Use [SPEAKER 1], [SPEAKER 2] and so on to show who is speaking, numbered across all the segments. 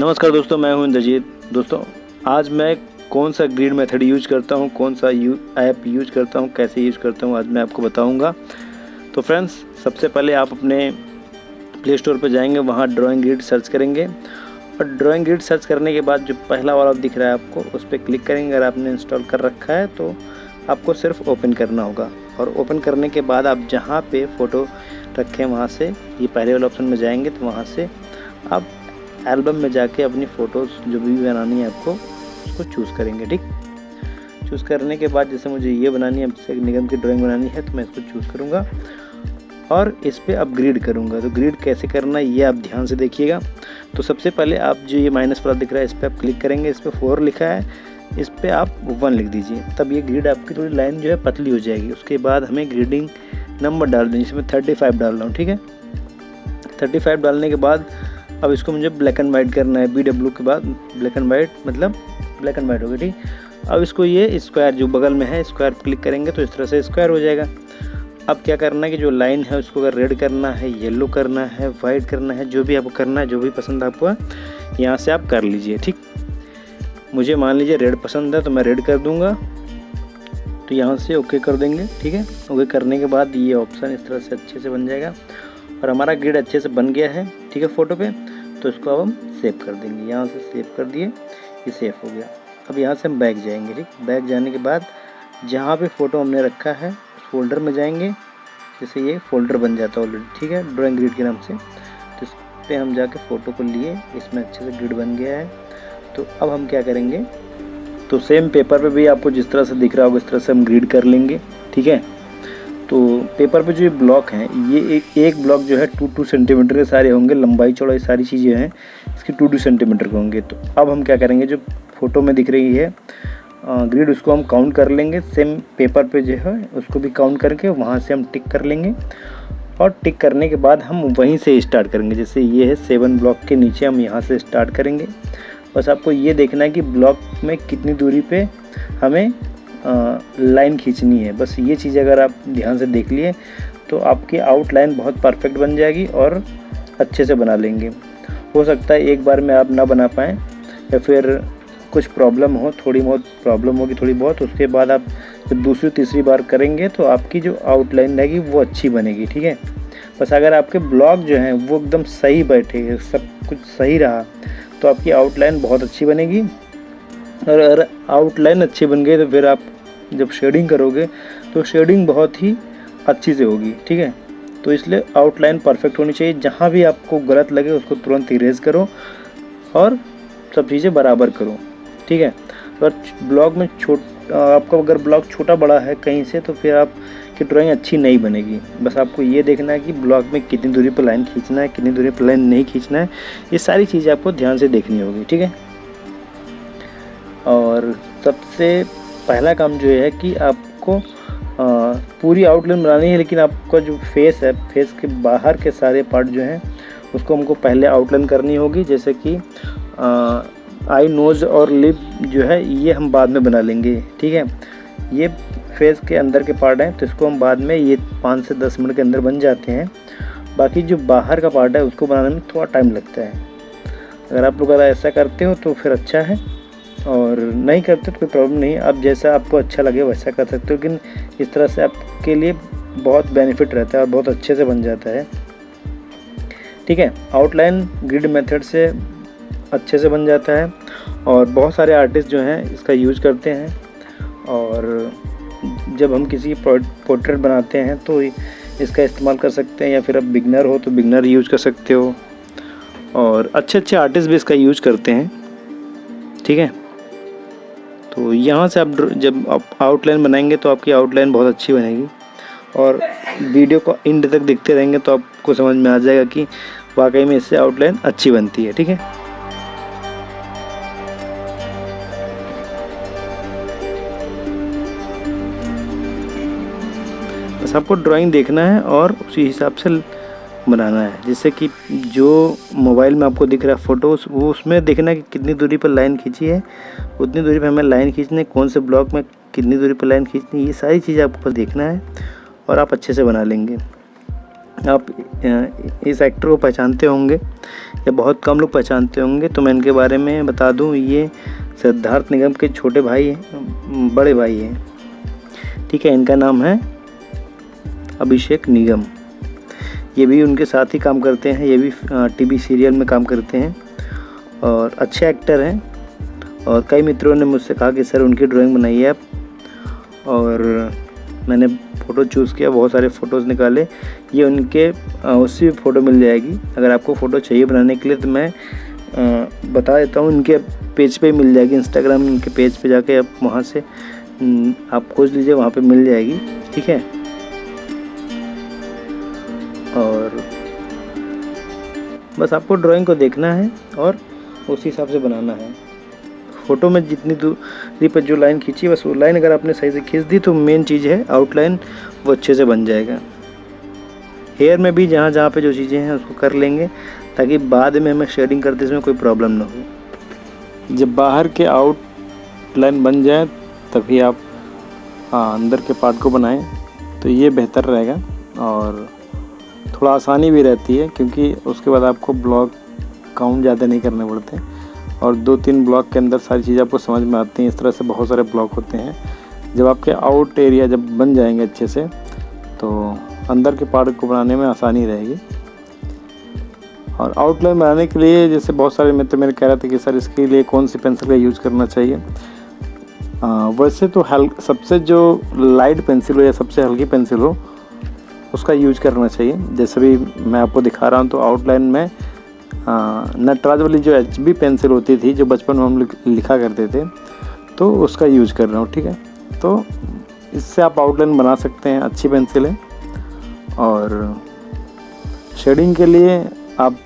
[SPEAKER 1] नमस्कार दोस्तों, मैं हूं इंद्रजीत। दोस्तों, आज मैं कौन सा ग्रिड मेथड यूज करता हूं, कौन सा ऐप यूज करता हूं, कैसे यूज करता हूं, आज मैं आपको बताऊंगा। तो फ्रेंड्स, सबसे पहले आप अपने प्ले स्टोर पर जाएंगे, वहां ड्राइंग ग्रिड सर्च करेंगे और ड्राइंग ग्रिड सर्च करने के बाद जो पहला वाला दिख रहा है आपको, उस पर क्लिक करेंगे। अगर आपने इंस्टॉल कर रखा है तो आपको सिर्फ ओपन करना होगा और ओपन करने के बाद आप जहाँ पे फ़ोटो रखें वहाँ से ये पहले वाले ऑप्शन में जाएंगे, तो वहाँ से आप एल्बम में जाके अपनी फ़ोटोज़ जो भी बनानी है आपको उसको चूज़ करेंगे। ठीक, चूज़ करने के बाद जैसे मुझे ये बनानी है, जैसे निगम की ड्राइंग बनानी है, तो मैं इसको चूज़ करूँगा और इस पर अपग्रेड करूँगा। तो ग्रिड कैसे करना है ये आप ध्यान से देखिएगा। तो सबसे पहले आप जो ये माइनस वाला दिख रहा है इस पर आप क्लिक करेंगे। इस पर 4 लिखा है, इस पर आप 1 लिख दीजिए, तब ये ग्रिड आपकी थोड़ी लाइन जो है पतली हो जाएगी। उसके बाद हमें ग्रिडिंग नंबर डाल देंगे, इसमें 35 डाल रहा हूँ। ठीक है, 35 डालने के बाद अब इसको मुझे ब्लैक एंड वाइट करना है। BW के बाद ब्लैक एंड वाइट, मतलब ब्लैक एंड वाइट हो गया। ठीक, अब इसको ये स्क्वायर जो बगल में है, स्क्वायर क्लिक करेंगे तो इस तरह से स्क्वायर हो जाएगा। अब क्या करना है कि जो लाइन है उसको अगर रेड करना है, येलो करना है, वाइट करना है, जो भी आपको करना है, जो भी पसंद आपको है, यहाँ से आप कर लीजिए। ठीक, मुझे मान लीजिए रेड पसंद है तो मैं रेड कर दूँगा, तो यहाँ से ओके कर देंगे। ठीक है, ओके करने के बाद ये ऑप्शन इस तरह से अच्छे से बन जाएगा और हमारा ग्रिड अच्छे से बन गया है। ठीक है, फ़ोटो पे, तो इसको अब हम सेव कर देंगे। यहाँ से सेव कर दिए, ये सेव हो गया। अब यहाँ से हम बैक जाएंगे। ठीक, बैक जाने के बाद जहाँ पे फ़ोटो हमने रखा है उस फोल्डर में जाएंगे। जैसे ये फ़ोल्डर बन जाता है ऑलरेडी, ठीक है, ड्राइंग ग्रिड के नाम से। तो इस पर हम जाके फ़ोटो को लिए, इसमें अच्छे से ग्रिड बन गया है। तो अब हम क्या करेंगे, तो सेम पेपर पे भी आपको जिस तरह से दिख रहा होगा इस तरह से हम ग्रिड कर लेंगे। ठीक है, तो पेपर पे जो ये ब्लॉक हैं, ये एक ब्लॉक जो है 2-2 सेंटीमीटर के सारे होंगे, लंबाई चौड़ाई सारी चीज़ें हैं इसकी 2-2 सेंटीमीटर के होंगे। तो अब हम क्या करेंगे, जो फ़ोटो में दिख रही है ग्रिड, उसको हम काउंट कर लेंगे। सेम पेपर पे जो है उसको भी काउंट करके वहाँ से हम टिक कर लेंगे और टिक करने के बाद हम वहीं से स्टार्ट करेंगे। जैसे ये है 7 ब्लॉक के नीचे, हम यहाँ से स्टार्ट करेंगे। बस आपको ये देखना है कि ब्लॉक में कितनी दूरी पे हमें लाइन खींचनी है। बस ये चीज़ अगर आप ध्यान से देख लिए तो आपकी आउटलाइन बहुत परफेक्ट बन जाएगी और अच्छे से बना लेंगे। हो सकता है एक बार में आप ना बना पाएँ या फिर कुछ प्रॉब्लम हो, थोड़ी बहुत प्रॉब्लम होगी, थोड़ी बहुत, उसके बाद आप जब दूसरी तीसरी बार करेंगे तो आपकी जो आउटलाइन रहेगी वो अच्छी बनेगी। ठीक है, बस अगर आपके ब्लॉक जो हैं वो एकदम सही बैठे, सब कुछ सही रहा, तो आपकी आउटलाइन बहुत अच्छी बनेगी। और अगर आउटलाइन अच्छी बन गई तो फिर आप जब शेडिंग करोगे तो शेडिंग बहुत ही अच्छी से होगी। ठीक है, तो इसलिए आउटलाइन परफेक्ट होनी चाहिए। जहाँ भी आपको गलत लगे उसको तुरंत इरेज करो और सब चीज़ें बराबर करो। ठीक है, अगर ब्लॉक में आपका अगर ब्लॉक छोटा बड़ा है कहीं से, तो फिर आपकी ड्राइंग अच्छी नहीं बनेगी। बस आपको ये देखना है कि ब्लॉक में कितनी दूरी पर लाइन खींचना है, कितनी दूरी पर लाइन नहीं खींचना है, ये सारी चीज़ें आपको ध्यान से देखनी होगी। ठीक है, और सबसे पहला काम जो है कि आपको पूरी आउटलाइन बनानी है, लेकिन आपका जो फेस है, फेस के बाहर के सारे पार्ट जो हैं उसको हमको पहले आउटलाइन करनी होगी। जैसे कि आई, नोज़ और लिप जो है ये हम बाद में बना लेंगे। ठीक है, ये फेस के अंदर के पार्ट हैं तो इसको हम बाद में, ये 5 से 10 मिनट के अंदर बन जाते हैं। बाकी जो बाहर का पार्ट है उसको बनाने में थोड़ा टाइम लगता है। अगर आप लोग अगर ऐसा करते हो तो फिर अच्छा है, और नहीं करते तो कोई प्रॉब्लम नहीं है। आप जैसा आपको अच्छा लगे वैसा कर सकते हो, लेकिन इस तरह से आपके लिए बहुत बेनिफिट रहता है और बहुत अच्छे से बन जाता है। ठीक है, आउटलाइन ग्रिड मेथड से अच्छे से बन जाता है और बहुत सारे आर्टिस्ट जो हैं इसका यूज़ करते हैं। और जब हम किसी पोर्ट्रेट बनाते हैं तो इसका इस्तेमाल कर सकते हैं, या फिर आप बिगनर हो तो बिगनर यूज़ कर सकते हो, और अच्छे अच्छे आर्टिस्ट भी इसका यूज़ करते हैं। ठीक है, तो यहाँ से आप जब आप आउटलाइन बनाएंगे तो आपकी आउटलाइन बहुत अच्छी बनेगी, और वीडियो को एंड तक देखते रहेंगे तो आपको समझ में आ जाएगा कि वाकई में इससे आउटलाइन अच्छी बनती है। ठीक है, बस आपको ड्राइंग देखना है और उसी हिसाब से बनाना है। जैसे कि जो मोबाइल में आपको दिख रहा है फ़ोटोज़, वो उसमें देखना है कि कितनी दूरी पर लाइन खींची है, उतनी दूरी पर हमें लाइन खींचनी है, कौन से ब्लॉक में कितनी दूरी पर लाइन खींचनी है, ये सारी चीज़ें आपको देखना है और आप अच्छे से बना लेंगे। आप इस एक्टर को पहचानते होंगे, या बहुत कम लोग पहचानते होंगे। तो मैं इनके बारे में बता दूं, ये सिद्धार्थ निगम के छोटे भाई हैं, बड़े भाई हैं, ठीक है। इनका नाम है अभिषेक निगम। ये भी उनके साथ ही काम करते हैं, ये भी टीवी सीरियल में काम करते हैं और अच्छे एक्टर हैं। और कई मित्रों ने मुझसे कहा कि सर उनकी ड्राइंग बनाइए आप, और मैंने फ़ोटो चूज़ किया, बहुत सारे फ़ोटोज़ निकाले। ये उनके उससे भी फ़ोटो मिल जाएगी। अगर आपको फ़ोटो चाहिए बनाने के लिए तो मैं बता देता हूँ, उनके पेज पे मिल जाएगी, इंस्टाग्राम उनके पेज पे जाके आप वहाँ से आप खोज लीजिए, वहाँ पे मिल जाएगी, ठीक है। और बस आपको ड्राइंग को देखना है और उसी हिसाब से बनाना है। फ़ोटो में जितनी दूरी पर जो लाइन खींची, बस वो लाइन अगर आपने सही से खींच दी तो मेन चीज़ है आउटलाइन, वो अच्छे से बन जाएगा। हेयर में भी जहाँ जहाँ पे जो चीज़ें हैं उसको कर लेंगे, ताकि बाद में हमें शेडिंग करते समय कोई प्रॉब्लम ना हो। जब बाहर के आउटलाइन बन जाए तभी आप अंदर के पार्ट को बनाएं, तो ये बेहतर रहेगा और थोड़ा आसानी भी रहती है, क्योंकि उसके बाद आपको ब्लॉक काउंट ज़्यादा नहीं करने पड़ते और 2-3 ब्लॉक के अंदर सारी चीज़ें आपको समझ में आती हैं। इस तरह से बहुत सारे ब्लॉक होते हैं। जब आपके आउट एरिया जब बन जाएंगे अच्छे से, तो अंदर के पार्ट को बनाने में आसानी रहेगी। और आउटलाइन बनाने के लिए जैसे बहुत सारे मित्र मेरे कह रहे थे कि सर इसके लिए कौन सी पेंसिल का यूज़ करना चाहिए। वैसे तो सबसे जो लाइट पेंसिल हो या सबसे हल्की पेंसिल हो उसका यूज करना चाहिए। जैसे भी मैं आपको दिखा रहा हूँ, तो आउटलाइन में नटराज वाली जो HB पेंसिल होती थी, जो बचपन में हम लिखा करते थे, तो उसका यूज कर रहा हूँ, ठीक है। तो इससे आप आउटलाइन बना सकते हैं, अच्छी पेंसिल है। और शेडिंग के लिए आप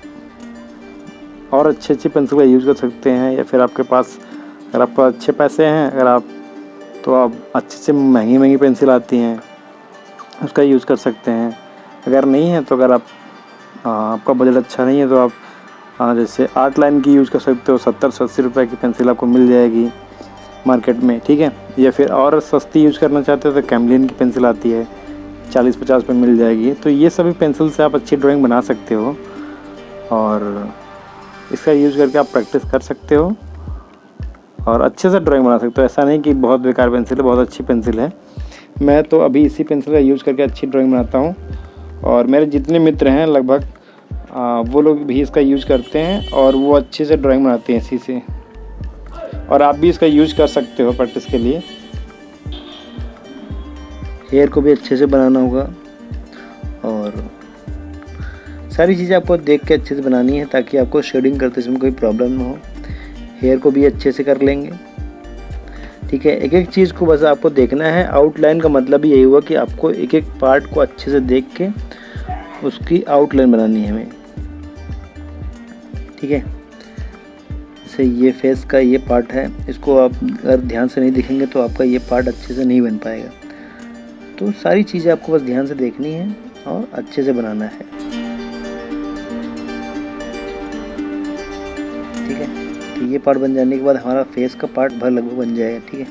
[SPEAKER 1] और अच्छी पेंसिल का यूज़ कर सकते हैं, या फिर आपके पास अगर आपको अच्छे पैसे हैं, अगर आप तो आप अच्छी से महंगी पेंसिल आती हैं उसका यूज़ कर सकते हैं। अगर नहीं है तो अगर आपका बजट अच्छा नहीं है तो आप जैसे आर्ट लाइन की यूज़ कर सकते हो। 70 से 80 रुपये की पेंसिल आपको मिल जाएगी मार्केट में, ठीक है। या फिर और सस्ती यूज़ करना चाहते हो तो कैमलिन की पेंसिल आती है, 40-50 पे मिल जाएगी। तो ये सभी पेंसिल से आप अच्छी ड्राइंग बना सकते हो और इसका यूज़ करके आप प्रैक्टिस कर सकते हो और अच्छे से ड्राइंग बना सकते हो। ऐसा नहीं कि बहुत बेकार पेंसिल है, बहुत अच्छी पेंसिल है। मैं तो अभी इसी पेंसिल का यूज़ करके अच्छी ड्राइंग बनाता हूँ और मेरे जितने मित्र हैं लगभग वो लोग भी इसका यूज़ करते हैं और वो अच्छे से ड्राइंग बनाते हैं इसी से। और आप भी इसका यूज़ कर सकते हो प्रैक्टिस के लिए। हेयर को भी अच्छे से बनाना होगा और सारी चीज़ें आपको देख के अच्छे से बनानी है, ताकि आपको शेडिंग करते समय कोई प्रॉब्लम ना हो। हेयर को भी अच्छे से कर लेंगे, ठीक है। एक एक चीज़ को बस आपको देखना है। आउटलाइन का मतलब ही यही हुआ कि आपको एक एक पार्ट को अच्छे से देख के उसकी आउटलाइन बनानी है हमें, ठीक है। जैसे ये फेस का ये पार्ट है, इसको आप अगर ध्यान से नहीं देखेंगे तो आपका ये पार्ट अच्छे से नहीं बन पाएगा। तो सारी चीज़ें आपको बस ध्यान से देखनी है और अच्छे से बनाना है, ठीक है। तो ये पार्ट बन जाने के बाद हमारा फेस का पार्ट भर लगभग बन जाएगा, ठीक है।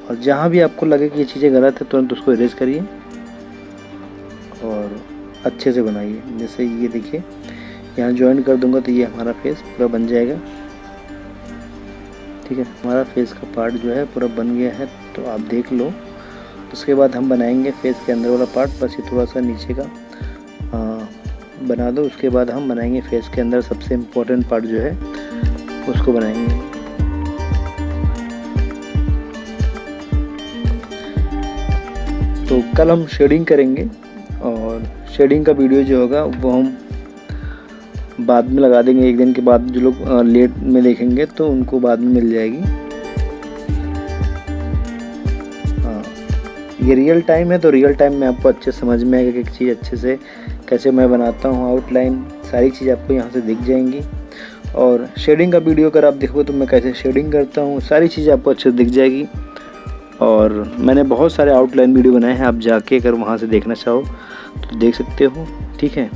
[SPEAKER 1] और जहाँ भी आपको लगे कि ये चीज़ें गलत है तुरंत उसको इरेज करिए और अच्छे से बनाइए। जैसे ये देखिए, यहाँ ज्वाइन कर दूंगा तो ये हमारा फेस पूरा बन जाएगा, ठीक है। हमारा फेस का पार्ट जो है पूरा बन गया है, तो आप देख लो। उसके बाद हम बनाएंगे फेस के अंदर वाला पार्ट, बस ये थोड़ा सा नीचे का बना दो। उसके बाद हम बनाएंगे फेस के अंदर सबसे इम्पोर्टेंट पार्ट जो है उसको बनाएंगे। तो कल हम शेडिंग करेंगे और शेडिंग का वीडियो जो होगा वो हम बाद में लगा देंगे। एक दिन के बाद जो लोग लेट में देखेंगे तो उनको बाद में मिल जाएगी। हाँ, ये रियल टाइम है, तो रियल टाइम में आपको अच्छे समझ में आएगा कि एक चीज़ अच्छे से कैसे मैं बनाता हूँ। आउटलाइन सारी चीज़ आपको यहाँ से दिख जाएंगी। और शेडिंग का वीडियो अगर आप देखो तो मैं कैसे शेडिंग करता हूँ, सारी चीज़ें आपको अच्छे से दिख जाएगी। और मैंने बहुत सारे आउटलाइन वीडियो बनाए हैं, आप जाके अगर वहाँ से देखना चाहो तो देख सकते हो, ठीक है।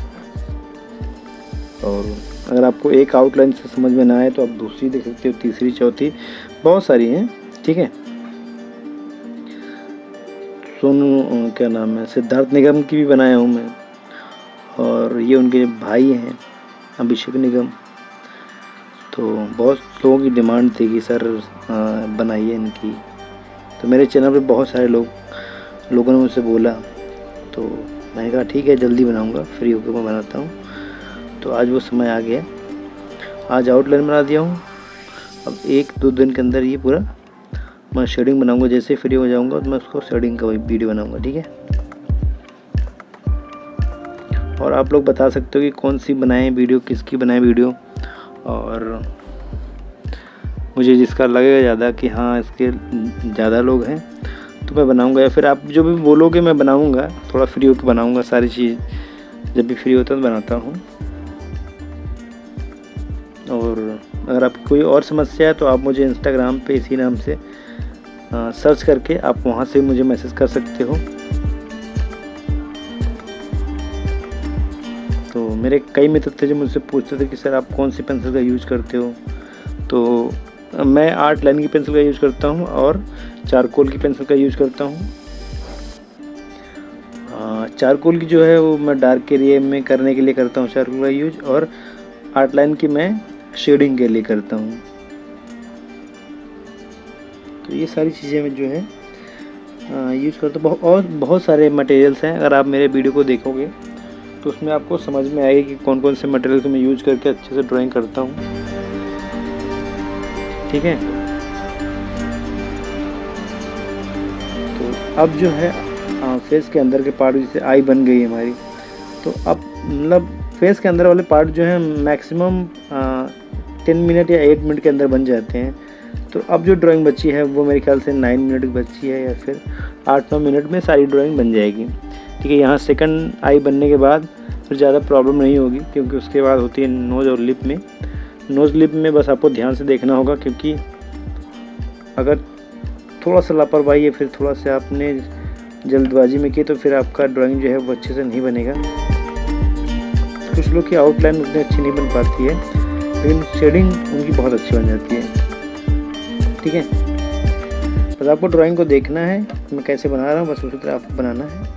[SPEAKER 1] और अगर आपको एक आउटलाइन से समझ में ना आए तो आप दूसरी देख सकते हो, तीसरी, चौथी, बहुत सारी हैं, ठीक है। क्या नाम है, सिद्धार्थ निगम की भी बनाया हूँ मैं, और ये उनके भाई हैं, अभिषेक निगम। तो बहुत लोगों की डिमांड थी कि सर बनाइए इनकी। तो मेरे चैनल पे बहुत सारे लोगों ने मुझसे बोला, तो मैंने कहा ठीक है जल्दी बनाऊंगा, फ्री होकर मैं बनाता हूँ। तो आज वो समय आ गया, आज आउटलाइन बना दिया हूँ। अब 1-2 दिन के अंदर ये पूरा मैं शेडिंग बनाऊंगा। जैसे फ्री हो जाऊंगा तो मैं उसको शेडिंग का वीडियो बनाऊंगा, ठीक है। और आप लोग बता सकते हो कि कौन सी बनाएं वीडियो, किसकी बनाएं वीडियो, और मुझे जिसका लगेगा ज़्यादा कि हाँ इसके ज़्यादा लोग हैं तो मैं बनाऊंगा, या फिर आप जो भी बोलोगे मैं बनाऊंगा। थोड़ा फ्री होकर बनाऊंगा, सारी चीज़ जब भी फ्री होता है तो बनाता हूँ। और अगर आपकी कोई और समस्या है तो आप मुझे इंस्टाग्राम पे इसी नाम से सर्च करके आप वहाँ से मुझे मैसेज कर सकते हो। तो मेरे कई मित्र थे जो मुझसे पूछते थे कि सर आप कौन सी पेंसिल का यूज़ करते हो। तो मैं आर्ट लाइन की पेंसिल का यूज़ करता हूँ और चारकोल की पेंसिल का यूज़ करता हूँ। चारकोल की जो है वो मैं डार्क एरिया में करने के लिए करता हूँ चारकोल का यूज, और आर्ट लाइन की मैं शेडिंग के लिए करता हूँ। तो ये सारी चीज़ें मैं जो है यूज़ करता हूँ। और बहुत सारे मटेरियल्स हैं, अगर आप मेरे वीडियो को देखोगे तो उसमें आपको समझ में आएगा कि कौन कौन से मटेरियल को मैं यूज़ करके अच्छे से ड्राइंग करता हूँ, ठीक है। तो अब जो है फेस के अंदर के पार्ट, जैसे आई बन गई हमारी, तो अब मतलब फेस के अंदर वाले पार्ट जो है मैक्सिमम 10 मिनट या 8 मिनट के अंदर बन जाते हैं। तो अब जो ड्राइंग बची है वो मेरे ख्याल से 9 मिनट की बची है, या फिर 8-9 मिनट में सारी ड्राइंग बन जाएगी, ठीक है। यहाँ सेकंड आई बनने के बाद फिर ज़्यादा प्रॉब्लम नहीं होगी, क्योंकि उसके बाद होती है नोज़ और लिप में। नोज़ लिप में बस आपको ध्यान से देखना होगा, क्योंकि अगर थोड़ा सा लापरवाही या फिर थोड़ा सा आपने जल्दबाजी में की तो फिर आपका ड्राइंग जो है वो अच्छे से नहीं बनेगा। कुछ लोग की आउटलाइन उतनी अच्छी नहीं बन पाती है, लेकिन शेडिंग उनकी बहुत अच्छी बन जाती है, ठीक है। बस आपको ड्राइंग को देखना है मैं कैसे बना रहा हूँ, बस उसी तरह आपको बनाना है।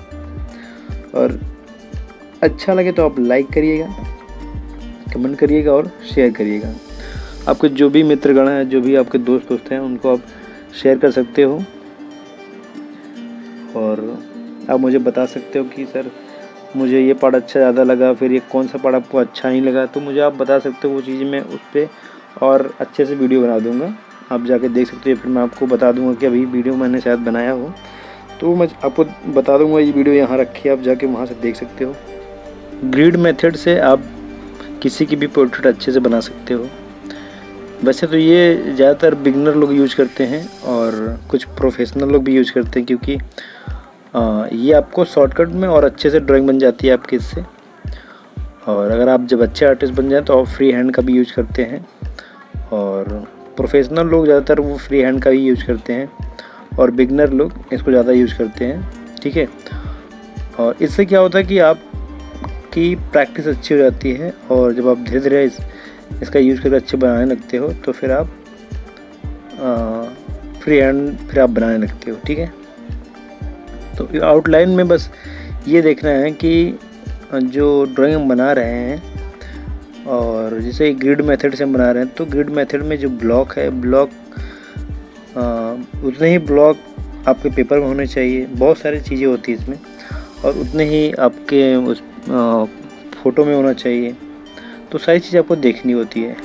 [SPEAKER 1] और अच्छा लगे तो आप लाइक करिएगा, कमेंट करिएगा और शेयर करिएगा। आपके जो भी मित्रगण हैं, जो भी आपके दोस्त हैं, उनको आप शेयर कर सकते हो। और आप मुझे बता सकते हो कि सर मुझे ये पार्ट अच्छा ज़्यादा लगा, फिर ये कौन सा पार्ट आपको अच्छा नहीं लगा, तो मुझे आप बता सकते हो। वो चीज़ मैं उस पर और अच्छे से वीडियो बना दूँगा, आप जाके देख सकते हो। फिर मैं आपको बता दूँगा कि अभी वीडियो मैंने शायद बनाया हो, तो मैं आपको बता दूँगा ये वीडियो यहाँ रखी है, आप जाके वहाँ से देख सकते हो। ग्रिड मेथड से आप किसी की भी पोर्ट्रेट अच्छे से बना सकते हो। वैसे तो ये ज़्यादातर बिगनर लोग यूज करते हैं और कुछ प्रोफेशनल लोग भी यूज करते हैं, क्योंकि ये आपको शॉर्टकट में और अच्छे से ड्राइंग बन जाती है आपके इससे। और अगर आप जब अच्छे आर्टिस्ट बन जाए तो आप फ्री हैंड का भी यूज करते हैं, और प्रोफेशनल लोग ज़्यादातर वो फ्री हैंड का ही यूज करते हैं, और बिगनर लोग इसको ज़्यादा यूज करते हैं, ठीक है। और इससे क्या होता है कि आपकी प्रैक्टिस अच्छी हो जाती है, और जब आप धीरे धीरे इसका यूज़ करके अच्छे बनाने लगते हो तो फिर आप फ्री हैंड फिर आप बनाने लगते हो, ठीक है। तो आउटलाइन में बस ये देखना है कि जो ड्राइंग हम बना रहे हैं, और जैसे ग्रिड मेथड से हम बना रहे हैं, तो ग्रिड मेथड में जो ब्लॉक है, ब्लॉक उतने ही ब्लॉक आपके पेपर में होने चाहिए। बहुत सारी चीज़ें होती हैं इसमें, और उतने ही आपके उस फ़ोटो में होना चाहिए। तो सारी चीज़ आपको देखनी होती है।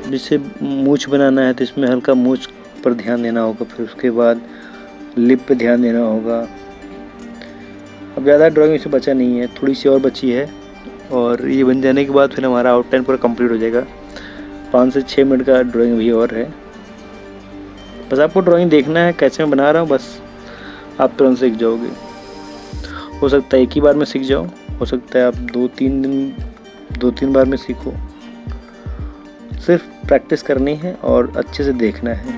[SPEAKER 1] जैसे मूंछ बनाना है तो इसमें हल्का मूंछ पर ध्यान देना होगा, फिर उसके बाद लिप पे ध्यान देना होगा। अब ज़्यादा ड्राइंग इससे बचा नहीं है, थोड़ी सी और बची है, और ये बन जाने के बाद फिर हमारा आउटलाइन पूरा कंप्लीट हो जाएगा। 5 से 6 मिनट का ड्राइंग भी और है। बस आपको ड्राइंग देखना है कैसे मैं बना रहा हूँ, बस आप तुरंत सीख जाओगे। हो सकता है एक ही बार में सीख जाओ, हो सकता है आप 2-3 बार में सीखो। सिर्फ प्रैक्टिस करनी है और अच्छे से देखना है।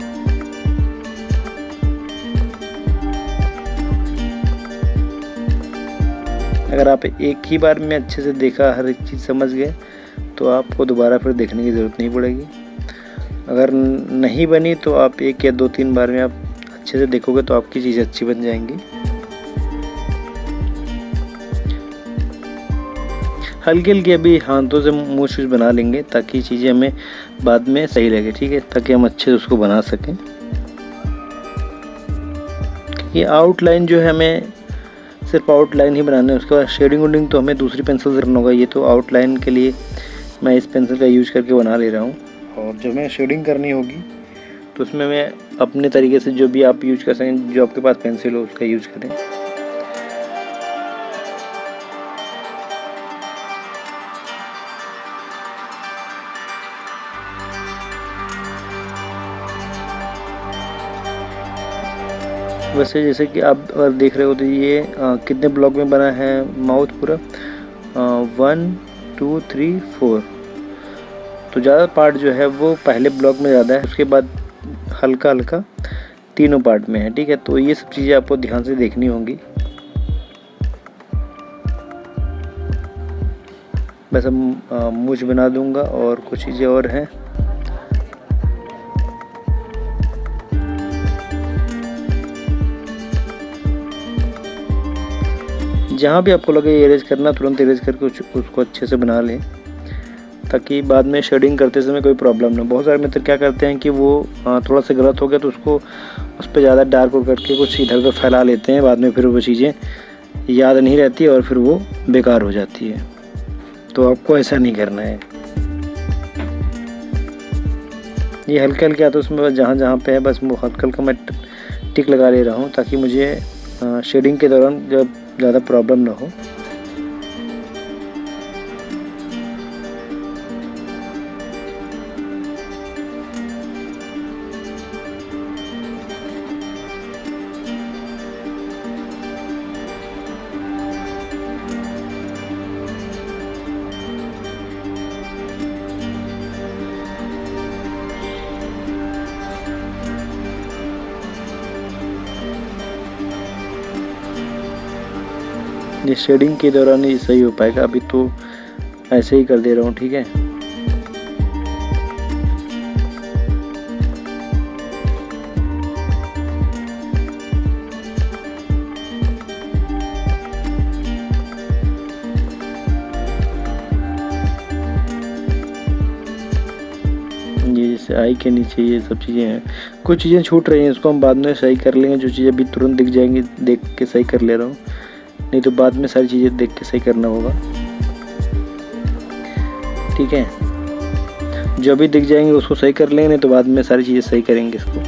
[SPEAKER 1] अगर आप एक ही बार में अच्छे से देखा, हर एक चीज़ समझ गए, तो आपको दोबारा फिर देखने की ज़रूरत नहीं पड़ेगी। अगर नहीं बनी तो आप 1 या 2-3 बार में आप अच्छे से देखोगे तो आपकी चीज़ें अच्छी बन जाएंगी। हल्की हल्की अभी हाथों से मूछ बना लेंगे ताकि चीज़ें हमें बाद में सही लगे, ठीक है, ताकि हम अच्छे से उसको बना सकें। ये आउटलाइन जो है हमें सिर्फ आउटलाइन ही बनाना है, उसके बाद शेडिंग वुडिंग तो हमें दूसरी पेंसिल से करना होगा। ये तो आउटलाइन के लिए मैं इस पेंसिल का यूज करके बना ले रहा हूँ। और जब मैं शेडिंग करनी होगी तो उसमें मैं अपने तरीके से जो भी आप यूज कर सकें, जो आपके पास पेंसिल हो उसका यूज करें। वैसे जैसे कि आप अगर देख रहे हो तो ये कितने ब्लॉक में बना है माउथ पूरा, 1 2 3 4। तो ज़्यादा पार्ट जो है वो पहले ब्लॉक में ज़्यादा है, उसके बाद हल्का हल्का तीनों पार्ट में है, ठीक है। तो ये सब चीज़ें आपको ध्यान से देखनी होंगी। बस अब मूछ बना दूंगा और कुछ चीज़ें और हैं। जहाँ भी आपको लगे इरेज करना, तुरंत इरेज करके उसको अच्छे से बना लें ताकि बाद में शेडिंग करते समय कोई प्रॉब्लम ना। बहुत सारे मित्र क्या करते हैं कि वो थोड़ा सा गलत हो गया तो उसको उस पर ज़्यादा डार्क करके कुछ इधर उधर फैला लेते हैं, बाद में फिर वो चीज़ें याद नहीं रहती और फिर वो बेकार हो जाती है। तो आपको ऐसा नहीं करना है। ये हल्के हल्के आते उसमें जहाँ जहाँ पे है बस वो हल्का हल्का मैं टिक लगा ले रहा हूँ ताकि मुझे शेडिंग के दौरान जब ज़्यादा प्रॉब्लम ना हो। ये शेडिंग के दौरान ही सही हो पाएगा, अभी तो ऐसे ही कर दे रहा हूँ, ठीक है। ये जैसे आई के नीचे ये सब चीज़ें हैं, कुछ चीज़ें छूट रही हैं, इसको हम बाद में सही कर लेंगे। जो चीज़ें अभी तुरंत दिख जाएंगी देख के सही कर ले रहा हूँ, नहीं तो बाद में सारी चीज़ें देख के सही करना होगा, ठीक है। जो भी दिख जाएंगे उसको सही कर लेंगे, नहीं तो बाद में सारी चीज़ें सही करेंगे इसको।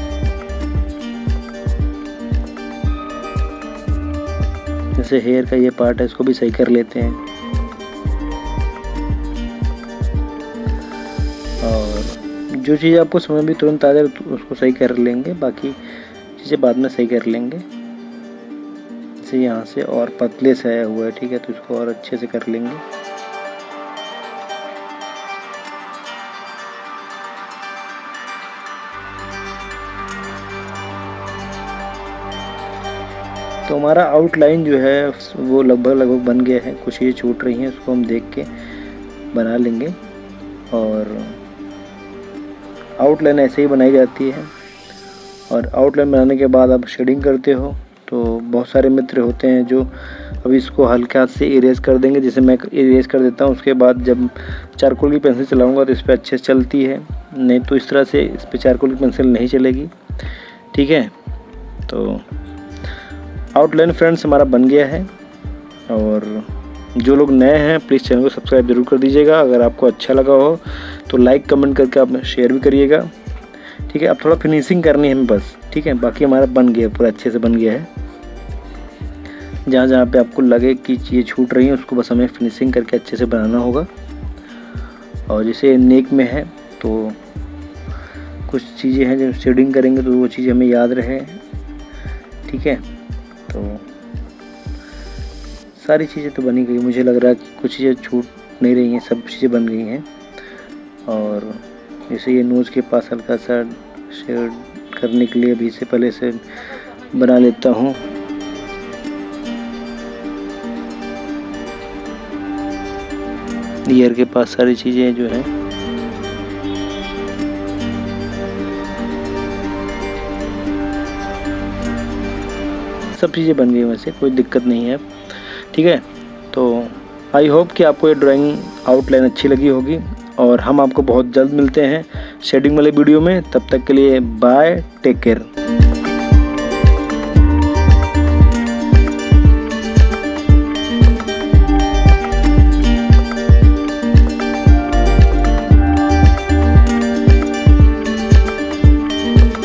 [SPEAKER 1] जैसे हेयर का ये पार्ट है इसको भी सही कर लेते हैं। और जो चीज़ आपको समझ में तुरंत आ जाए तो उसको सही कर लेंगे, बाकी चीज़ें बाद में सही कर लेंगे। जैसे यहाँ से और पतले से आया हुआ है, ठीक है, तो इसको और अच्छे से कर लेंगे। तो हमारा आउटलाइन जो है वो लगभग बन गया है। कुछ ये छूट रही हैं, उसको हम देख के बना लेंगे। और आउटलाइन ऐसे ही बनाई जाती है। और आउटलाइन बनाने के बाद आप शेडिंग करते हो तो बहुत सारे मित्र होते हैं जो अभी इसको हल्के हाथ से इरेज कर देंगे, जैसे मैं इरेज कर देता हूँ। उसके बाद जब चारकोल की पेंसिल चलाऊँगा तो इस पर अच्छे से चलती है, नहीं तो इस तरह से इस पर चारकोल की पेंसिल नहीं चलेगी, ठीक है। तो आउटलाइन फ्रेंड्स हमारा बन गया है। और जो लोग नए हैं प्लीज़ चैनल को सब्सक्राइब जरूर कर दीजिएगा। अगर आपको अच्छा लगा हो तो लाइक कमेंट करके आप शेयर भी करिएगा, ठीक है। अब थोड़ा फिनिशिंग करनी है हमें बस, ठीक है। बाकी हमारा बन गया, पूरा अच्छे से बन गया है। जहाँ जहाँ पे आपको लगे कि चीज़ें छूट रही हैं उसको बस हमें फिनिशिंग करके अच्छे से बनाना होगा। और जैसे नेक में है तो कुछ चीज़ें हैं जब शेडिंग करेंगे तो वो चीज़ें हमें याद रहे, ठीक है। तो सारी चीज़ें तो बनी गई, मुझे लग रहा है कि कुछ चीज़ें छूट नहीं रही हैं, सब चीज़ें बन गई हैं। और जैसे ये नोज़ के पास हल्का सा शेड करने के लिए अभी से पहले से बना लेता हूँ। ईयर के पास सारी चीज़ें जो हैं सब चीज़ें बन गई, वैसे कोई दिक्कत नहीं है, ठीक है। तो आई होप कि आपको ये ड्राइंग आउटलाइन अच्छी लगी होगी और हम आपको बहुत जल्द मिलते हैं शेडिंग वाले वीडियो में। तब तक के लिए बाय, टेक केयर।